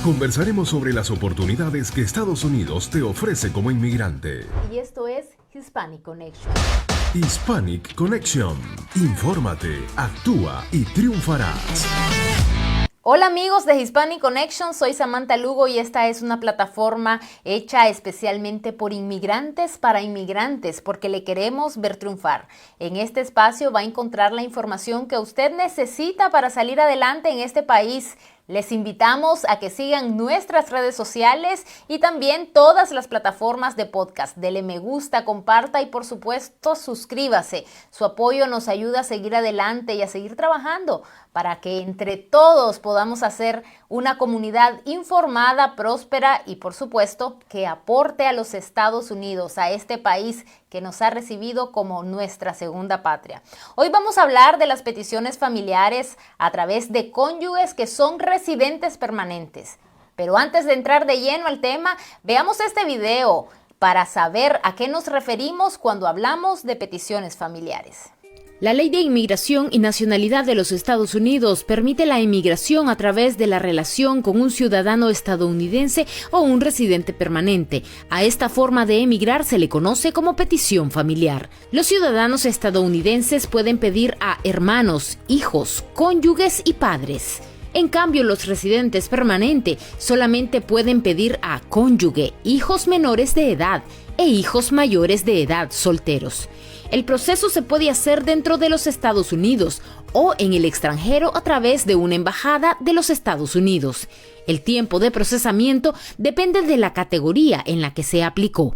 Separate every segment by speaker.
Speaker 1: Conversaremos sobre las oportunidades que Estados Unidos te ofrece como inmigrante.
Speaker 2: Y esto es Hispanic Connection.
Speaker 1: Hispanic Connection. Infórmate, actúa y triunfarás.
Speaker 2: Hola amigos de Hispanic Connection, soy Samantha Lugo y esta es una plataforma hecha especialmente por inmigrantes para inmigrantes porque le queremos ver triunfar. En este espacio va a encontrar la información que usted necesita para salir adelante en este país. Les invitamos a que sigan nuestras redes sociales y también todas las plataformas de podcast. Dele me gusta, comparta y por supuesto suscríbase. Su apoyo nos ayuda a seguir adelante y a seguir trabajando para que entre todos podamos hacer una comunidad informada, próspera y por supuesto que aporte a los Estados Unidos, a este país que nos ha recibido como nuestra segunda patria. Hoy vamos a hablar de las peticiones familiares a través de cónyuges que son residentes permanentes. Pero antes de entrar de lleno al tema, veamos este video para saber a qué nos referimos cuando hablamos de peticiones familiares.
Speaker 3: La Ley de Inmigración y Nacionalidad de los Estados Unidos permite la inmigración a través de la relación con un ciudadano estadounidense o un residente permanente. A esta forma de emigrar se le conoce como petición familiar. Los ciudadanos estadounidenses pueden pedir a hermanos, hijos, cónyuges y padres. En cambio, los residentes permanentes solamente pueden pedir a cónyuge, hijos menores de edad e hijos mayores de edad solteros. El proceso se puede hacer dentro de los Estados Unidos o en el extranjero a través de una embajada de los Estados Unidos. El tiempo de procesamiento depende de la categoría en la que se aplicó.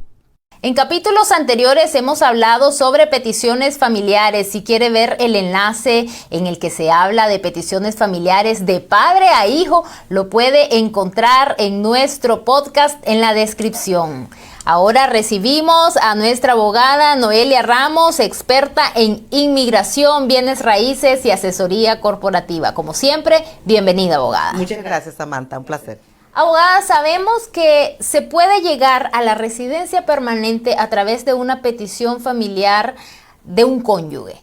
Speaker 2: En capítulos anteriores hemos hablado sobre peticiones familiares. Si quiere ver el enlace en el que se habla de peticiones familiares de padre a hijo, lo puede encontrar en nuestro podcast en la descripción. Ahora recibimos a nuestra abogada Noelia Ramos, experta en inmigración, bienes raíces y asesoría corporativa. Como siempre, bienvenida, abogada.
Speaker 4: Muchas gracias, Samantha, un placer.
Speaker 2: Abogada, sabemos que se puede llegar a la residencia permanente a través de una petición familiar de un cónyuge,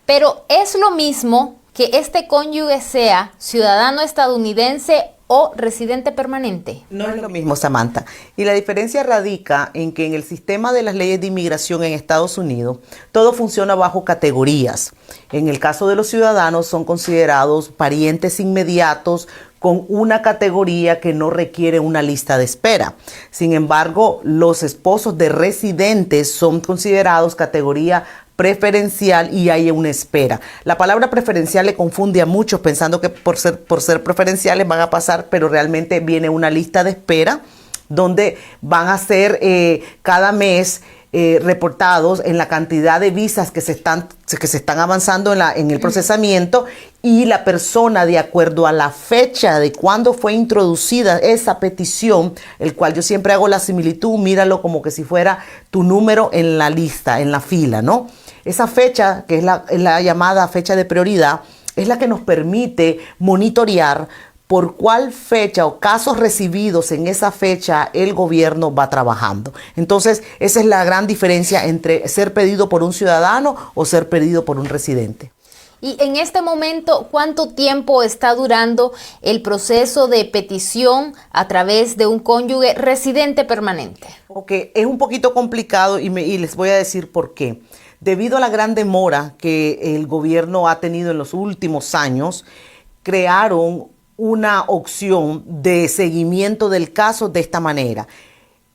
Speaker 2: pero ¿es lo mismo que este cónyuge sea ciudadano estadounidense o residente permanente?
Speaker 4: No es lo mismo, Samantha. Y la diferencia radica en que en el sistema de las leyes de inmigración en Estados Unidos, todo funciona bajo categorías. En el caso de los ciudadanos son considerados parientes inmediatos con una categoría que no requiere una lista de espera. Sin embargo, los esposos de residentes son considerados categoría preferencial y hay una espera. La palabra preferencial le confunde a muchos pensando que por ser preferenciales van a pasar, pero realmente viene una lista de espera donde van a ser cada mes reportados en la cantidad de visas que se están avanzando en el procesamiento, y la persona, de acuerdo a la fecha de cuando fue introducida esa petición, el cual yo siempre hago la similitud, míralo como que si fuera tu número en la lista, en la fila, ¿no? Esa fecha, que es la llamada fecha de prioridad, es la que nos permite monitorear por cuál fecha o casos recibidos en esa fecha el gobierno va trabajando. Entonces, esa es la gran diferencia entre ser pedido por un ciudadano o ser pedido por un residente.
Speaker 2: Y en este momento, ¿cuánto tiempo está durando el proceso de petición a través de un cónyuge residente permanente?
Speaker 4: Ok, es un poquito complicado y les voy a decir por qué. Debido a la gran demora que el gobierno ha tenido en los últimos años, crearon una opción de seguimiento del caso de esta manera.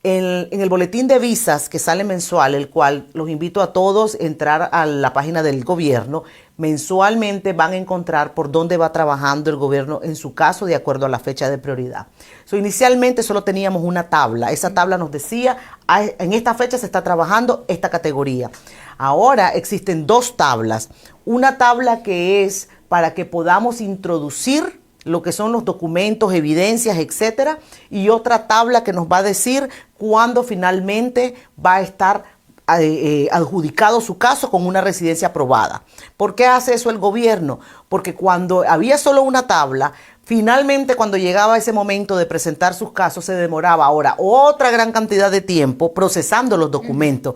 Speaker 4: En el boletín de visas que sale mensual, el cual los invito a todos a entrar a la página del gobierno, mensualmente van a encontrar por dónde va trabajando el gobierno en su caso de acuerdo a la fecha de prioridad. Inicialmente solo teníamos una tabla. Esa tabla nos decía, en esta fecha se está trabajando esta categoría. Ahora existen dos tablas. Una tabla que es para que podamos introducir lo que son los documentos, evidencias, etcétera, y otra tabla que nos va a decir cuándo finalmente va a estar adjudicado su caso con una residencia aprobada. ¿Por qué hace eso el gobierno? Porque cuando había solo una tabla, finalmente cuando llegaba ese momento de presentar sus casos se demoraba ahora otra gran cantidad de tiempo procesando los documentos.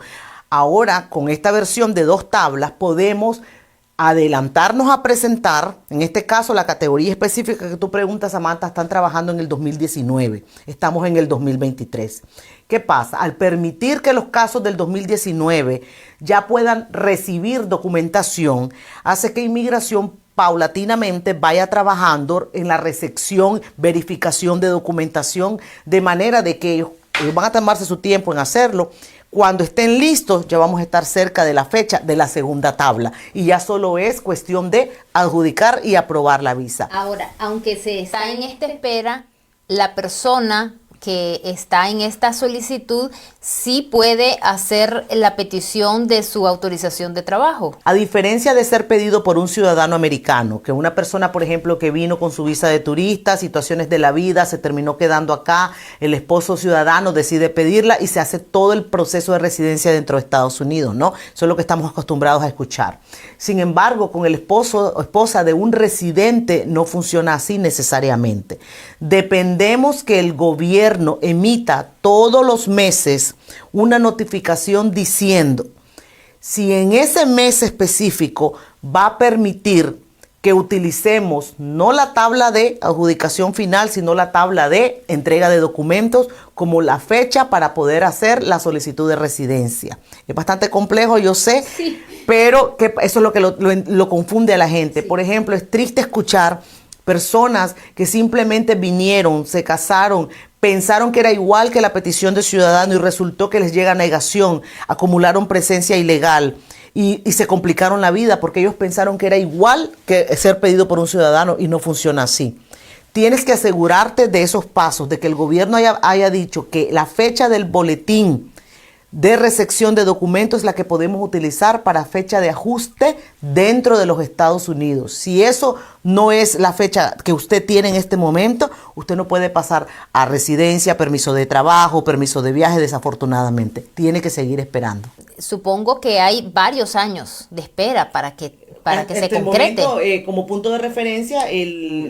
Speaker 4: Ahora, con esta versión de dos tablas, podemos adelantarnos a presentar, en este caso la categoría específica que tú preguntas, Samantha, están trabajando en el 2019, estamos en el 2023. ¿Qué pasa? Al permitir que los casos del 2019 ya puedan recibir documentación, hace que inmigración paulatinamente vaya trabajando en la recepción, verificación de documentación, de manera de que ellos van a tomarse su tiempo en hacerlo. Cuando estén listos, ya vamos a estar cerca de la fecha de la segunda tabla y ya solo es cuestión de adjudicar y aprobar la visa.
Speaker 2: Ahora, aunque se está en esta espera, la persona que está en esta solicitud sí puede hacer la petición de su autorización de trabajo.
Speaker 4: A diferencia de ser pedido por un ciudadano americano, que una persona, por ejemplo, que vino con su visa de turista, situaciones de la vida, se terminó quedando acá, el esposo ciudadano decide pedirla y se hace todo el proceso de residencia dentro de Estados Unidos, ¿no? Eso es lo que estamos acostumbrados a escuchar. Sin embargo, con el esposo o esposa de un residente no funciona así necesariamente. Dependemos que el gobierno emita todos los meses una notificación diciendo si en ese mes específico va a permitir que utilicemos no la tabla de adjudicación final, sino la tabla de entrega de documentos como la fecha para poder hacer la solicitud de residencia. Es bastante complejo, yo sé, sí, pero que eso es lo que lo confunde a la gente. Sí. Por ejemplo, es triste escuchar personas que simplemente vinieron, se casaron, pensaron que era igual que la petición de ciudadano y resultó que les llega negación, acumularon presencia ilegal y se complicaron la vida porque ellos pensaron que era igual que ser pedido por un ciudadano y no funciona así. Tienes que asegurarte de esos pasos, de que el gobierno haya dicho que la fecha del boletín de recepción de documentos es la que podemos utilizar para fecha de ajuste dentro de los Estados Unidos. Si eso no es la fecha que usted tiene en este momento, usted no puede pasar a residencia, permiso de trabajo, permiso de viaje, desafortunadamente. Tiene que seguir esperando.
Speaker 2: Supongo que hay varios años de espera para que se concrete.
Speaker 4: Momento, como punto de referencia,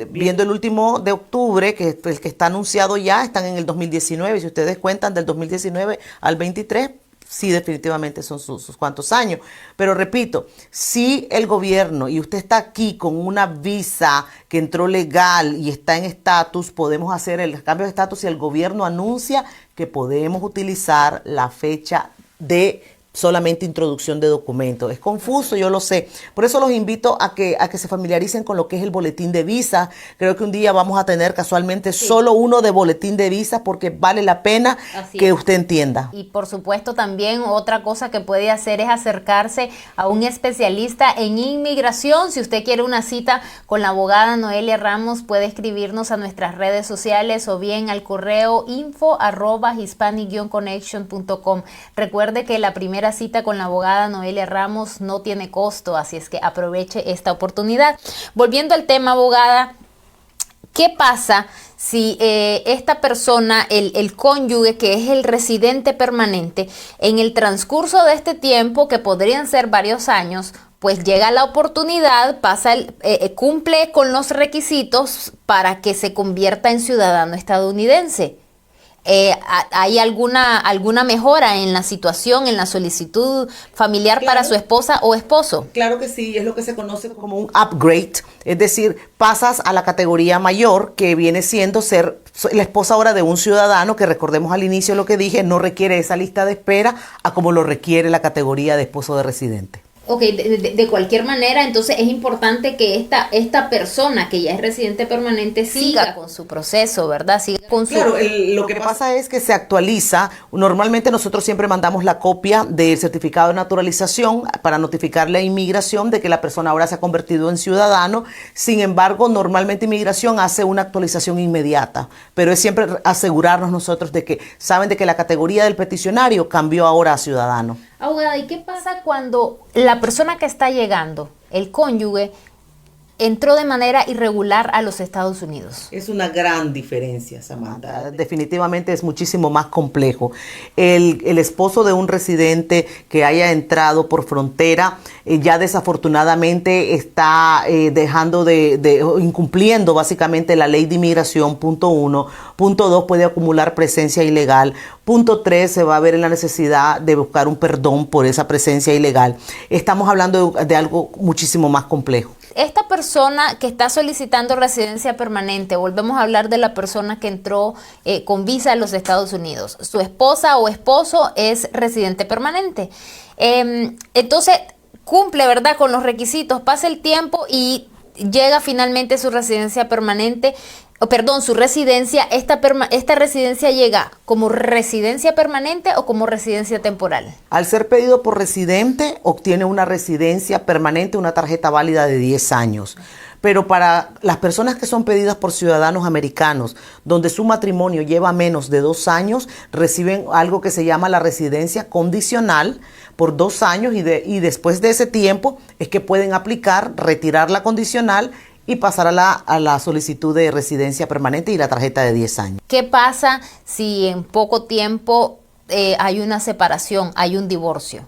Speaker 4: viendo el último de octubre, que es el que está anunciado ya, están en el 2019. Si ustedes cuentan del 2019 al 23, sí, definitivamente son sus cuantos años. Pero repito, si el gobierno y usted está aquí con una visa que entró legal y está en estatus, podemos hacer el cambio de estatus y el gobierno anuncia que podemos utilizar la fecha de solamente introducción de documentos. Es confuso, yo lo sé. Por eso los invito a que se familiaricen con lo que es el boletín de visa. Creo que un día vamos a tener casualmente solo uno de boletín de visa porque vale la pena que usted entienda.
Speaker 2: Y por supuesto también otra cosa que puede hacer es acercarse a un especialista en inmigración. Si usted quiere una cita con la abogada Noelia Ramos, puede escribirnos a nuestras redes sociales o bien al correo info@hispanic-connection.com. Recuerde que la primera cita con la abogada Noelia Ramos no tiene costo, así es que aproveche esta oportunidad. Volviendo al tema, abogada, ¿qué pasa si esta persona, el cónyuge, que es el residente permanente, en el transcurso de este tiempo, que podrían ser varios años, pues llega la oportunidad, cumple con los requisitos para que se convierta en ciudadano estadounidense? ¿Hay alguna mejora en la situación, en la solicitud familiar para su esposa o esposo?
Speaker 4: Claro que sí, es lo que se conoce como un upgrade, es decir, pasas a la categoría mayor, que viene siendo ser la esposa ahora de un ciudadano, que recordemos al inicio lo que dije, no requiere esa lista de espera a como lo requiere la categoría de esposo de residente.
Speaker 2: Ok, de cualquier manera, entonces es importante que esta persona que ya es residente permanente siga con su proceso, ¿verdad? Siga con
Speaker 4: Claro, lo que pasa es que se actualiza. Normalmente nosotros siempre mandamos la copia del certificado de naturalización para notificarle a inmigración de que la persona ahora se ha convertido en ciudadano. Sin embargo, normalmente inmigración hace una actualización inmediata, pero es siempre asegurarnos nosotros de que saben de que la categoría del peticionario cambió ahora a ciudadano.
Speaker 2: Abogada, ¿y qué pasa cuando la persona que está llegando, el cónyuge, entró de manera irregular a los Estados Unidos?
Speaker 4: Es una gran diferencia, Samantha. Definitivamente es muchísimo más complejo. El esposo de un residente que haya entrado por frontera ya desafortunadamente está incumpliendo básicamente la ley de inmigración, punto 1. Punto 2, puede acumular presencia ilegal. Punto 3, se va a ver en la necesidad de buscar un perdón por esa presencia ilegal. Estamos hablando de algo muchísimo más complejo.
Speaker 2: Esta persona que está solicitando residencia permanente, volvemos a hablar de la persona que entró con visa a los Estados Unidos, su esposa o esposo es residente permanente. Entonces, cumple, ¿verdad?, con los requisitos, pasa el tiempo y llega finalmente su residencia permanente, su residencia. ¿Esta residencia llega como residencia permanente o como residencia temporal?
Speaker 4: Al ser pedido por residente, obtiene una residencia permanente, una tarjeta válida de 10 años. Pero para las personas que son pedidas por ciudadanos americanos, donde su matrimonio lleva menos de 2 años, reciben algo que se llama la residencia condicional por 2 años y después de ese tiempo es que pueden aplicar, retirar la condicional y pasar a la solicitud de residencia permanente y la tarjeta de 10 años.
Speaker 2: ¿Qué pasa si en poco tiempo hay una separación, hay un divorcio?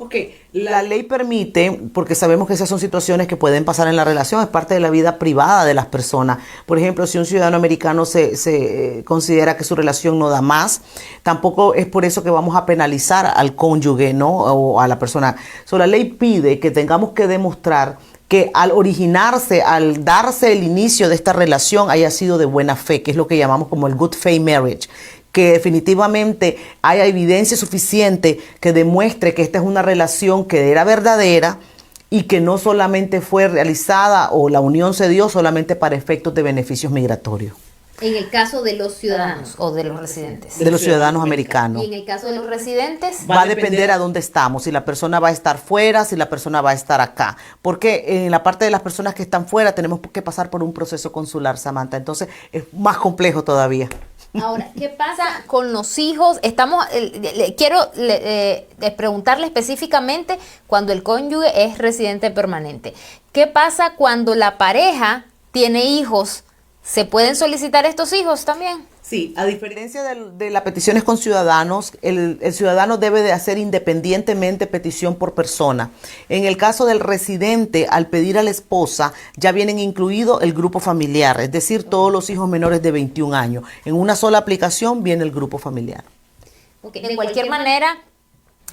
Speaker 4: Ok, la ley permite, porque sabemos que esas son situaciones que pueden pasar en la relación, es parte de la vida privada de las personas. Por ejemplo, si un ciudadano americano se considera que su relación no da más, tampoco es por eso que vamos a penalizar al cónyuge, ¿no? O a la persona. La ley pide que tengamos que demostrar que al originarse, al darse el inicio de esta relación haya sido de buena fe, que es lo que llamamos como el good faith marriage, que definitivamente haya evidencia suficiente que demuestre que esta es una relación que era verdadera y que no solamente fue realizada o la unión se dio solamente para efectos de beneficios migratorios.
Speaker 2: En el caso de los ciudadanos o de los residentes.
Speaker 4: De los ciudadanos americanos.
Speaker 2: Y en el caso de los residentes.
Speaker 4: Va a depender a dónde estamos, si la persona va a estar fuera, si la persona va a estar acá. Porque en la parte de las personas que están fuera tenemos que pasar por un proceso consular, Samantha. Entonces es más complejo todavía.
Speaker 2: Ahora, ¿qué pasa con los hijos? Quiero preguntarle específicamente cuando el cónyuge es residente permanente. ¿Qué pasa cuando la pareja tiene hijos? ¿Se pueden solicitar estos hijos también?
Speaker 4: Sí, a diferencia de las peticiones con ciudadanos, el ciudadano debe de hacer independientemente petición por persona. En el caso del residente, al pedir a la esposa, ya vienen incluido el grupo familiar, es decir, todos los hijos menores de 21 años. En una sola aplicación viene el grupo familiar.
Speaker 2: Okay. De cualquier manera,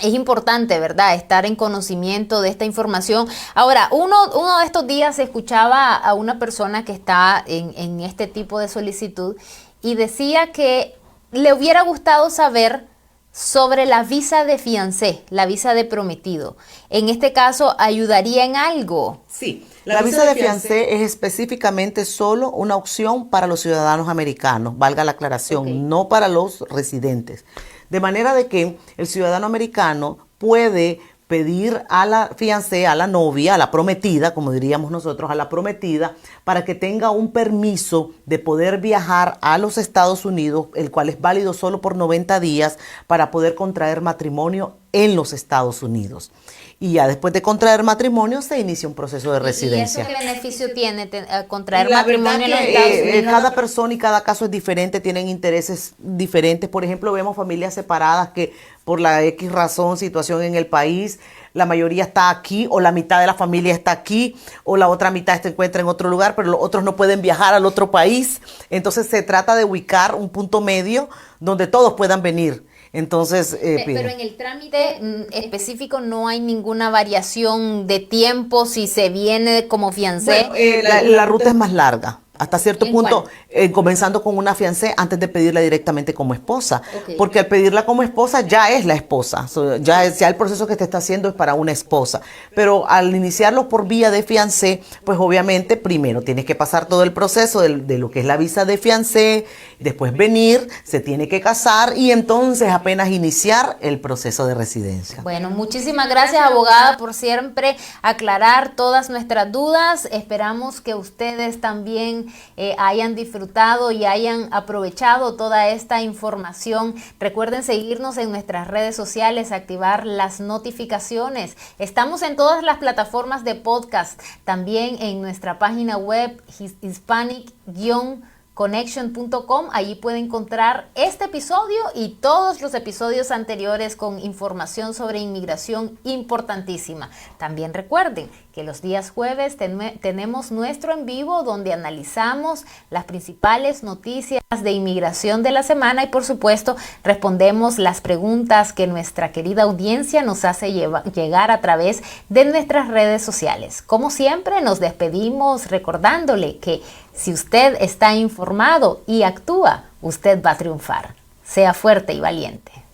Speaker 2: es importante, ¿verdad?, estar en conocimiento de esta información. Ahora, uno de estos días escuchaba a una persona que está en este tipo de solicitud y decía que le hubiera gustado saber sobre la visa de fiancé, la visa de prometido. En este caso, ¿ayudaría en algo?
Speaker 4: Sí. La visa de fiancé es específicamente solo una opción para los ciudadanos americanos, valga la aclaración, no para los residentes. De manera de que el ciudadano americano puede pedir a la fiancé, a la novia, a la prometida, como diríamos nosotros, a la prometida, para que tenga un permiso de poder viajar a los Estados Unidos, el cual es válido solo por 90 días, para poder contraer matrimonio en los Estados Unidos. Y ya después de contraer matrimonio se inicia un proceso de residencia.
Speaker 2: ¿Y eso qué beneficio tiene contraer matrimonio en los Estados Unidos?
Speaker 4: Cada persona y cada caso es diferente, tienen intereses diferentes. Por ejemplo, vemos familias separadas que por la X razón, situación en el país, la mayoría está aquí o la mitad de la familia está aquí o la otra mitad se encuentra en otro lugar, pero los otros no pueden viajar al otro país. Entonces se trata de ubicar un punto medio donde todos puedan venir. Entonces,
Speaker 2: pero en el trámite específico no hay ninguna variación de tiempo si se viene como fiancé.
Speaker 4: Bueno, la ruta es más larga. Hasta cierto punto, comenzando con una fiancé antes de pedirla directamente como esposa. Okay. Porque al pedirla como esposa ya es la esposa. Ya el proceso que te está haciendo es para una esposa. Pero al iniciarlo por vía de fiancé, pues obviamente primero tienes que pasar todo el proceso de lo que es la visa de fiancé, después venir, se tiene que casar y entonces apenas iniciar el proceso de residencia.
Speaker 2: Bueno, muchísimas gracias, abogada, por siempre aclarar todas nuestras dudas. Esperamos que ustedes también también hayan disfrutado y hayan aprovechado toda esta información. Recuerden seguirnos en nuestras redes sociales, activar las notificaciones. Estamos en todas las plataformas de podcast, también en nuestra página web hispanic-connection.com. Allí puede encontrar este episodio y todos los episodios anteriores con información sobre inmigración importantísima. También recuerden que los días jueves tenemos nuestro en vivo donde analizamos las principales noticias de inmigración de la semana y por supuesto respondemos las preguntas que nuestra querida audiencia nos hace llegar a través de nuestras redes sociales. Como siempre nos despedimos recordándole que si usted está informado y actúa, usted va a triunfar. Sea fuerte y valiente.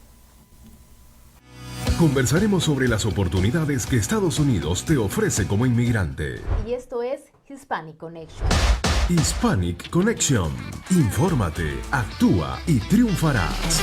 Speaker 1: Conversaremos sobre las oportunidades que Estados Unidos te ofrece como inmigrante.
Speaker 2: Y esto es Hispanic Connection.
Speaker 1: Hispanic Connection. Infórmate, actúa y triunfarás.